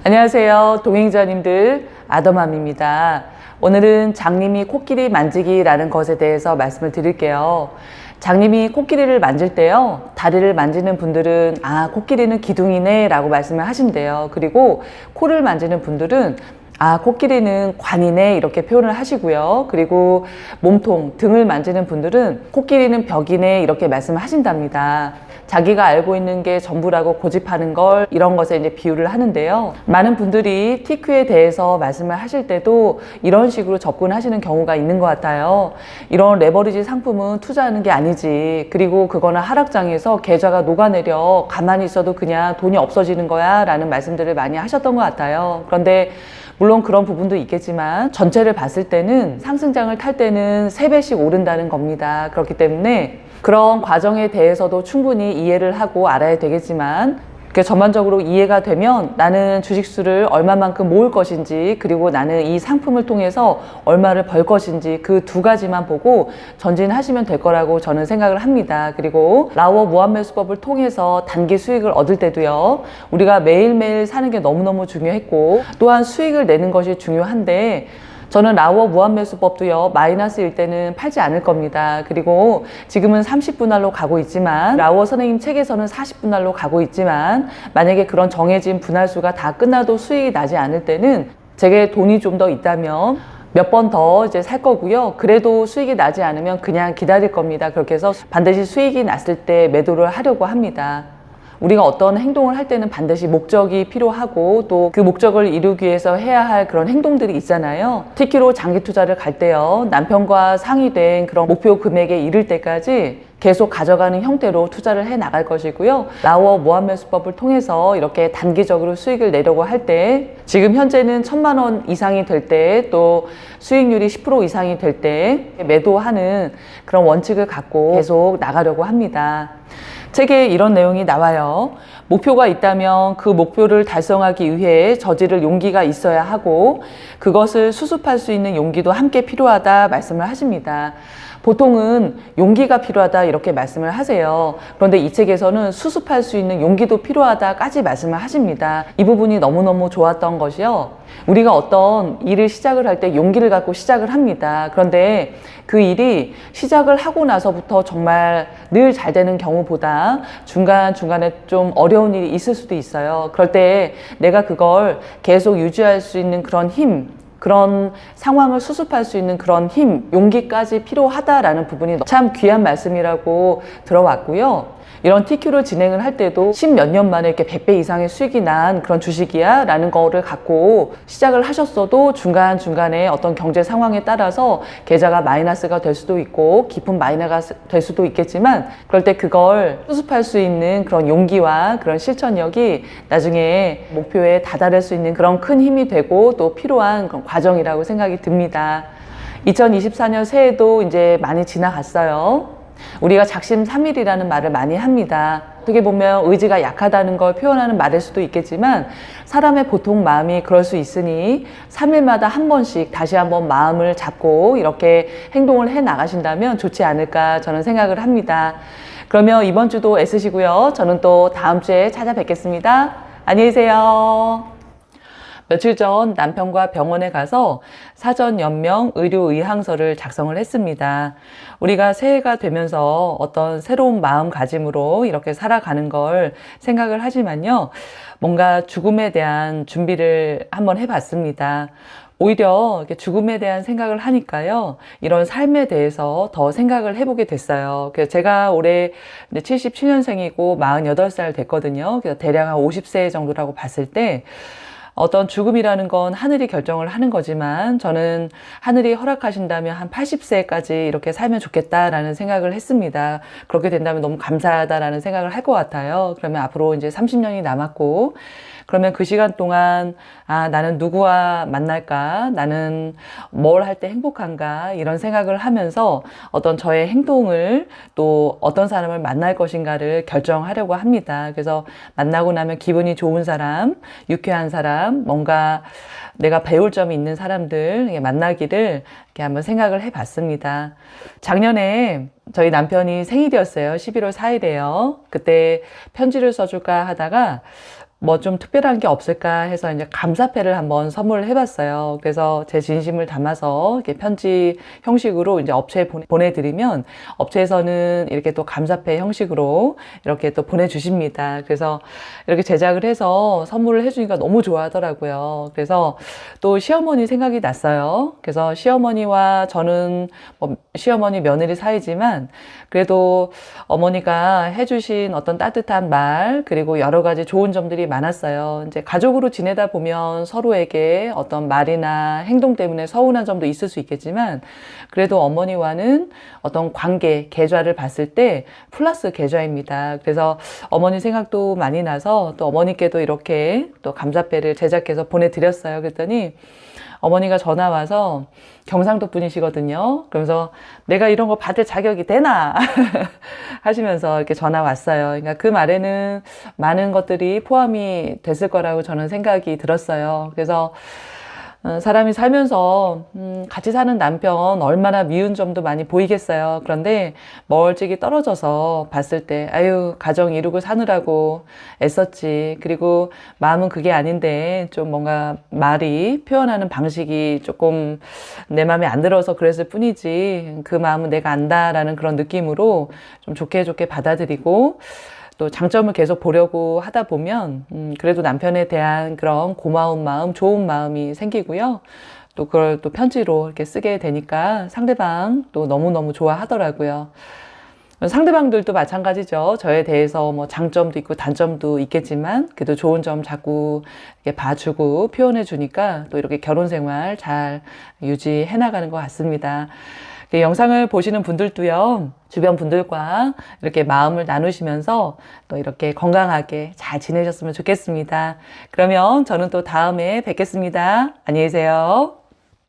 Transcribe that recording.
안녕하세요. 동행자님들, 아더맘입니다. 오늘은 장님이 코끼리 만지기라는 것에 대해서 말씀을 드릴게요. 장님이 코끼리를 만질 때요, 다리를 만지는 분들은 코끼리는 기둥이네 라고 말씀을 하신대요. 그리고 코를 만지는 분들은 코끼리는 관이네 이렇게 표현을 하시고요. 그리고 몸통, 등을 만지는 분들은 코끼리는 벽이네 이렇게 말씀을 하신답니다. 자기가 알고 있는 게 전부라고 고집하는 걸 이런 것에 이제 비유를 하는데요. 많은 분들이 TQ에 대해서 말씀을 하실 때도 이런 식으로 접근하시는 경우가 있는 것 같아요. 이런 레버리지 상품은 투자하는 게 아니지. 그리고 그거는 하락장에서 계좌가 녹아내려 가만히 있어도 그냥 돈이 없어지는 거야 라는 말씀들을 많이 하셨던 것 같아요. 그런데 물론 그런 부분도 있겠지만 전체를 봤을 때는 상승장을 탈 때는 3배씩 오른다는 겁니다. 그렇기 때문에 그런 과정에 대해서도 충분히 이해를 하고 알아야 되겠지만 전반적으로 이해가 되면 나는 주식수를 얼마만큼 모을 것인지, 그리고 나는 이 상품을 통해서 얼마를 벌 것인지 그 두 가지만 보고 전진하시면 될 거라고 저는 생각을 합니다. 그리고 라오어 무한매수법을 통해서 단기 수익을 얻을 때도요, 우리가 매일매일 사는 게 너무너무 중요했고 또한 수익을 내는 것이 중요한데, 저는 라오어 무한매수법도요, 마이너스일 때는 팔지 않을 겁니다. 그리고 지금은 30분할로 가고 있지만, 라오어 선생님 책에서는 40분할로 가고 있지만, 만약에 그런 정해진 분할수가 다 끝나도 수익이 나지 않을 때는 제게 돈이 좀 더 있다면 몇 번 더 이제 살 거고요. 그래도 수익이 나지 않으면 그냥 기다릴 겁니다. 그렇게 해서 반드시 수익이 났을 때 매도를 하려고 합니다. 우리가 어떤 행동을 할 때는 반드시 목적이 필요하고 또 그 목적을 이루기 위해서 해야 할 그런 행동들이 있잖아요. TQ로 장기 투자를 갈 때요, 남편과 상의된 그런 목표 금액에 이를 때까지 계속 가져가는 형태로 투자를 해 나갈 것이고요. 라오어 무한매수법을 통해서 이렇게 단기적으로 수익을 내려고 할 때, 지금 현재는 1,000만 원 이상이 될 때, 또 수익률이 10% 이상이 될 때 매도하는 그런 원칙을 갖고 계속 나가려고 합니다. 책에 이런 내용이 나와요. 목표가 있다면 그 목표를 달성하기 위해 저지를 용기가 있어야 하고, 그것을 수습할 수 있는 용기도 함께 필요하다 말씀을 하십니다. 보통은 용기가 필요하다 이렇게 말씀을 하세요. 그런데 이 책에서는 수습할 수 있는 용기도 필요하다까지 말씀을 하십니다. 이 부분이 너무너무 좋았던 것이요, 우리가 어떤 일을 시작을 할 때 용기를 갖고 시작을 합니다. 그런데 그 일이 시작을 하고 나서부터 정말 늘 잘 되는 경우보다 중간중간에 좀 어려운 일이 있을 수도 있어요. 그럴 때 내가 그걸 계속 유지할 수 있는 그런 힘, 그런 상황을 수습할 수 있는 그런 힘, 용기까지 필요하다라는 부분이 참 귀한 말씀이라고 들어왔고요. 이런 TQ를 진행을 할 때도 10몇 년 만에 이렇게 100배 이상의 수익이 난 그런 주식이야 라는 거를 갖고 시작을 하셨어도 중간중간에 어떤 경제 상황에 따라서 계좌가 마이너스가 될 수도 있고 깊은 마이너스가 될 수도 있겠지만, 그럴 때 그걸 수습할 수 있는 그런 용기와 그런 실천력이 나중에 목표에 다다를 수 있는 그런 큰 힘이 되고 또 필요한 그런 과정이라고 생각이 듭니다. 2024년 새해도 이제 많이 지나갔어요. 우리가 작심삼일이라는 말을 많이 합니다. 어떻게 보면 의지가 약하다는 걸 표현하는 말일 수도 있겠지만, 사람의 보통 마음이 그럴 수 있으니 3일마다 한 번씩 다시 한번 마음을 잡고 이렇게 행동을 해 나가신다면 좋지 않을까 저는 생각을 합니다. 그러면 이번 주도 애쓰시고요. 저는 또 다음 주에 찾아뵙겠습니다. 안녕히 계세요. 며칠 전 남편과 병원에 가서 사전 연명 의료 의향서를 작성을 했습니다. 우리가 새해가 되면서 어떤 새로운 마음가짐으로 이렇게 살아가는 걸 생각을 하지만요, 뭔가 죽음에 대한 준비를 한번 해봤습니다. 오히려 이렇게 죽음에 대한 생각을 하니까요, 이런 삶에 대해서 더 생각을 해보게 됐어요. 그래서 제가 올해 77년생이고 48살 됐거든요. 그래서 대략 한 50세 정도라고 봤을 때, 어떤 죽음이라는 건 하늘이 결정을 하는 거지만, 저는 하늘이 허락하신다면 한 80세까지 이렇게 살면 좋겠다라는 생각을 했습니다. 그렇게 된다면 너무 감사하다라는 생각을 할 것 같아요. 그러면 앞으로 이제 30년이 남았고, 그러면 그 시간 동안 나는 누구와 만날까? 나는 뭘 할 때 행복한가? 이런 생각을 하면서 어떤 저의 행동을, 또 어떤 사람을 만날 것인가를 결정하려고 합니다. 그래서 만나고 나면 기분이 좋은 사람, 유쾌한 사람, 뭔가 내가 배울 점이 있는 사람들 만나기를 이렇게 한번 생각을 해봤습니다. 작년에 저희 남편이 생일이었어요. 11월 4일에요. 그때 편지를 써줄까 하다가 뭐 좀 특별한 게 없을까 해서 이제 감사패를 한번 선물을 해봤어요. 그래서 제 진심을 담아서 이렇게 편지 형식으로 이제 업체에 보내드리면 업체에서는 이렇게 또 감사패 형식으로 이렇게 또 보내주십니다. 그래서 이렇게 제작을 해서 선물을 해주니까 너무 좋아하더라고요. 그래서 또 시어머니 생각이 났어요. 그래서 시어머니와 저는 뭐 시어머니 며느리 사이지만 그래도 어머니가 해주신 어떤 따뜻한 말 그리고 여러 가지 좋은 점들이 많았어요. 이제 가족으로 지내다 보면 서로에게 어떤 말이나 행동 때문에 서운한 점도 있을 수 있겠지만 그래도 어머니와는 어떤 관계, 계좌를 봤을 때 플러스 계좌입니다. 그래서 어머니 생각도 많이 나서 또 어머니께도 이렇게 또 감사패를 제작해서 보내드렸어요. 그랬더니 어머니가 전화 와서 경상도 분이시거든요. 그러면서 내가 이런 거 받을 자격이 되나 하시면서 이렇게 전화 왔어요. 그러니까 그 말에는 많은 것들이 포함이 됐을 거라고 저는 생각이 들었어요. 그래서 사람이 살면서 같이 사는 남편 얼마나 미운 점도 많이 보이겠어요. 그런데 멀찍이 떨어져서 봤을 때 아유 가정 이루고 사느라고 애썼지. 그리고 마음은 그게 아닌데 좀 뭔가 말이 표현하는 방식이 조금 내 마음에 안 들어서 그랬을 뿐이지 그 마음은 내가 안다라는 그런 느낌으로 좀 좋게 좋게 받아들이고 또 장점을 계속 보려고 하다 보면 그래도 남편에 대한 그런 고마운 마음, 좋은 마음이 생기고요. 또 그걸 또 편지로 이렇게 쓰게 되니까 상대방 또 너무너무 좋아하더라고요. 상대방들도 마찬가지죠. 저에 대해서 뭐 장점도 있고 단점도 있겠지만 그래도 좋은 점 자꾸 이렇게 봐주고 표현해 주니까 또 이렇게 결혼 생활 잘 유지해 나가는 것 같습니다. 영상을 보시는 분들도요, 주변 분들과 이렇게 마음을 나누시면서 또 이렇게 건강하게 잘 지내셨으면 좋겠습니다. 그러면 저는 또 다음에 뵙겠습니다. 안녕히 계세요.